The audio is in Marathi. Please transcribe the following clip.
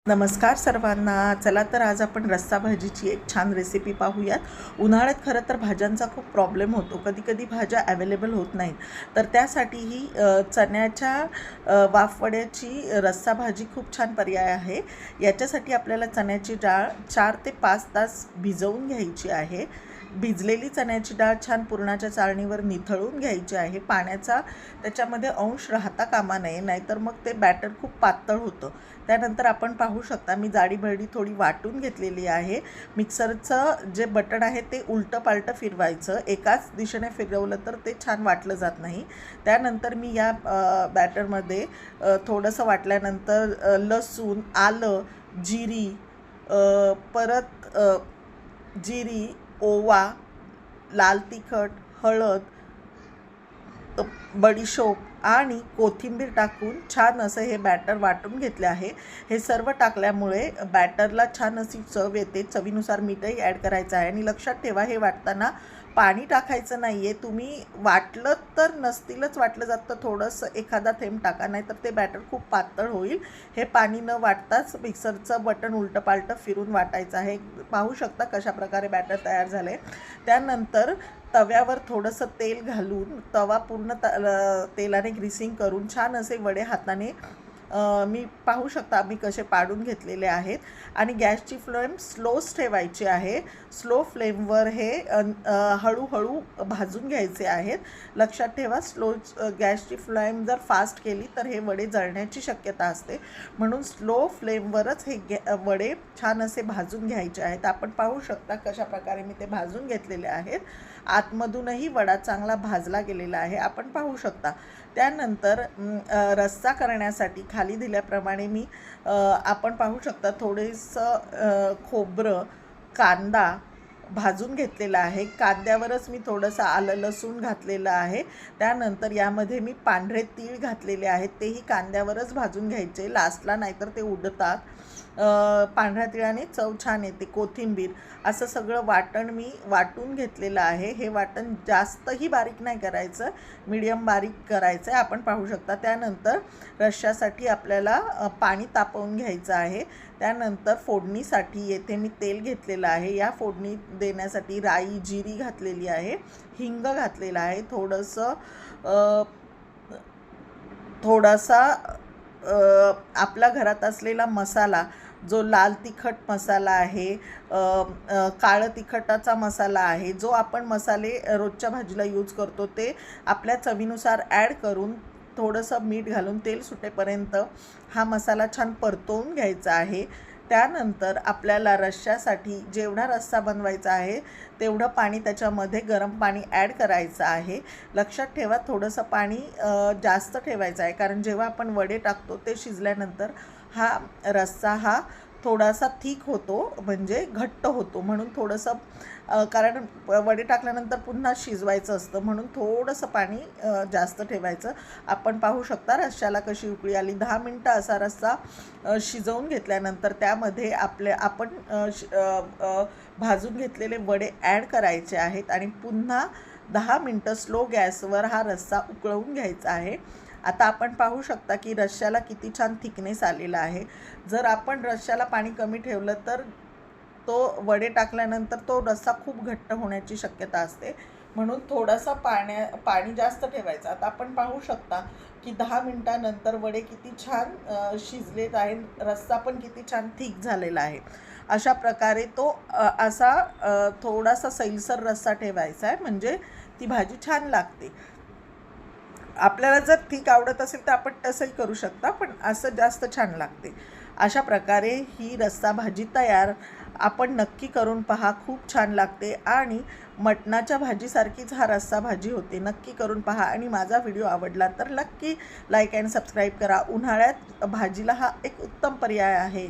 नमस्कार सर्वांना. चला तर आज आपण रस्सा भाजीची एक छान रेसिपी पाहूयात. उन्हाळ्यात खरं तर भाज्यांचा खूप प्रॉब्लेम होतो. कधी कधी भाज्या अवेलेबल होत नाहीत, तर त्यासाठी ही चण्याच्या वाफवड्याची रस्सा भाजी खूप छान पर्याय आहे. याच्यासाठी आपल्याला चण्याची डाळ 4 ते 5 तास भिजवून घ्यायची आहे. भिजलेली चण्याची डाळ छान पुरणाच्या चाळणीवर निथळून घ्यायची आहे. पाण्याचा त्याच्यामध्ये अंश राहता कामा नये, नाहीतर मग ते बॅटर खूप पातळ होतं. त्यानंतर आपण पाहू शकता मी जाडी भरडी थोडी वाटून घेतलेली आहे. मिक्सरचं जे बटन आहे ते उलटं पालटं फिरवायचं. एकाच दिशेने फिरवलं तर ते छान वाटलं जात नाही. त्यानंतर मी या बॅटरमध्ये थोडंसं वाटल्यानंतर लसूण, आलं, जिरी, परत जिरी, ओवा, लाल तिखट, हळद, बडीशोप आणि कोथिंबीर टाकून छान असं हे बॅटर वाटून घेतले आहे. हे सर्व टाकल्यामुळे बॅटरला छान अशी चव येते. चवीनुसार मीठही ॲड करायचं आहे. आणि लक्षात ठेवा, हे वाटताना पाणी टाकायचं नाही आहे. तुम्ही वाटलं तर नसतीलच वाटलं जातं थोडंसं एखादा थेंब टाका, नाही तर ते बॅटर खूप पातळ होईल. हे पाणी न वाटताच मिक्सरचं बटन उलटं पालटं फिरून वाटायचं आहे. पाहू शकता कशा प्रकारे बॅटर तयार झालं आहे. त्यानंतर तव्यावर थोडंसं तेल घालून तवा पूर्ण तेलाने ग्रीसिंग करून छान असे वडे हाताने मी पाहू शकता मी कसे पाडून घेतलेले आहेत. आणि गॅसची फ्लेम स्लोच ठेवायची आहे. स्लो फ्लेमवर हे हळूहळू भाजून घ्यायचे आहेत. लक्षात ठेवा, गॅसची फ्लेम जर फास्ट केली तर हे वडे जळण्याची शक्यता असते. म्हणून स्लो फ्लेमवरच हे वडे छान असे भाजून घ्यायचे आहेत. आपण पाहू शकता कशा प्रकारे मी ते भाजून घेतलेले आहेत. आतमधूनही वडा चांगला भाजला गेलेला आहे, आपण पाहू शकता. त्यानंतर रस्सा करण्यासाठी खाली दिल्याप्रमाणे मी आपण पाहू शकता थोडंसं खोबरं, कांदा भाजून घेतलेला आहे. कांद्यावरच मी थोडंसं आलं लसूण घातलेलं आहे. त्यानंतर यामध्ये मी पांढरे तीळ घातलेले आहेत. तेही कांद्यावरच भाजून घ्यायचे लास्टला, नाहीतर ते उडतात. पांढऱ्या तिळाने चव छान येते. कोथिंबीर, असं सगळं वाटण मी वाटून घेतलेलं आहे. हे वाटण जास्तही बारीक नाही करायचं, मीडियम बारीक करायचं आहे, आपण पाहू शकता. त्यानंतर रश्श्यासाठी आपल्याला पाणी तापवून घ्यायचं आहे. त्यानंतर फोडणीसाठी येथे मी तेल घेतलेलं आहे. या फोडणी देण्यासाठी राई, जिरी घातलेली आहे, हिंग घातलेला आहे, थोडासा आपल्या घरात असलेला मसाला, जो लाल तिखट मसाला आहे, काळं तिखटाचा मसाला आहे, जो आपण मसाले रोजच्या भाजीला यूज करतो ते आपल्या चवीनुसार ॲड करून थोडंसं मीठ घालून तेल सुटेपर्यंत हा मसाला छान परतवून घ्यायचा आहे. त्यानंतर आपल्याला रश्श्यासाठी जेवढा रस्सा बनवायचा आहे तेवढं पाणी त्याच्यामध्ये गरम पाणी ॲड करायचं आहे. लक्षात ठेवा, थोडंसं पाणी जास्त ठेवायचं आहे, कारण जेव्हा आपण वडे टाकतो ते शिजल्यानंतर हा रस्सा हा थोडासा थिक होतो, म्हणजे घट्ट होतो. म्हणून थोडंसं कारण वडे टाकल्यानंतर पुन्हा शिजवायचं असतं, म्हणून थोडंसं पाणी जास्त ठेवायचं. आपण पाहू शकता रश्श्याला कशी उकळी आली. 10 मिनटं असा रस्सा शिजवून घेतल्यानंतर त्यामध्ये आपण भाजून घेतलेले वडे ॲड करायचे आहेत आणि पुन्हा 10 मिनटं स्लो गॅसवर हा रस्सा उकळवून घ्यायचा आहे. आता आपण पाहू शकता की रश्श्याला किती छान थिकनेस आलेला आहे. जर आपण रश्श्याला पाणी कमी ठेवलं तर तो वडे टाकल्यानंतर तो रस्सा खूप घट्ट होण्याची शक्यता असते. म्हणून थोडासा पाणी जास्त ठेवायचं. आता आपण पाहू शकता की 10 मिनटानंतर वडे किती छान शिजलेत आहे. रस्सा पण किती छान थिक झालेला आहे. अशा प्रकारे तो असा थोडासा सैलसर रस्सा ठेवायचा आहे, म्हणजे ती भाजी छान लागते. आपल्याला जर थिक आवडत असेल तर आपण तसंही करू शकता, पण असं जास्त छान लागते. अशा प्रकारे ही रस्सा भाजी तयार. आपण नक्की करून पहा, खूप छान लागते आणि मटणाच्या भाजीसारखीच हा रस्सा भाजी होते. नक्की करून पहा आणि माझा व्हिडिओ आवडला तर नक्की लाईक अँड सबस्क्राईब करा. उन्हाळ्यात भाजीला हा एक उत्तम पर्याय आहे.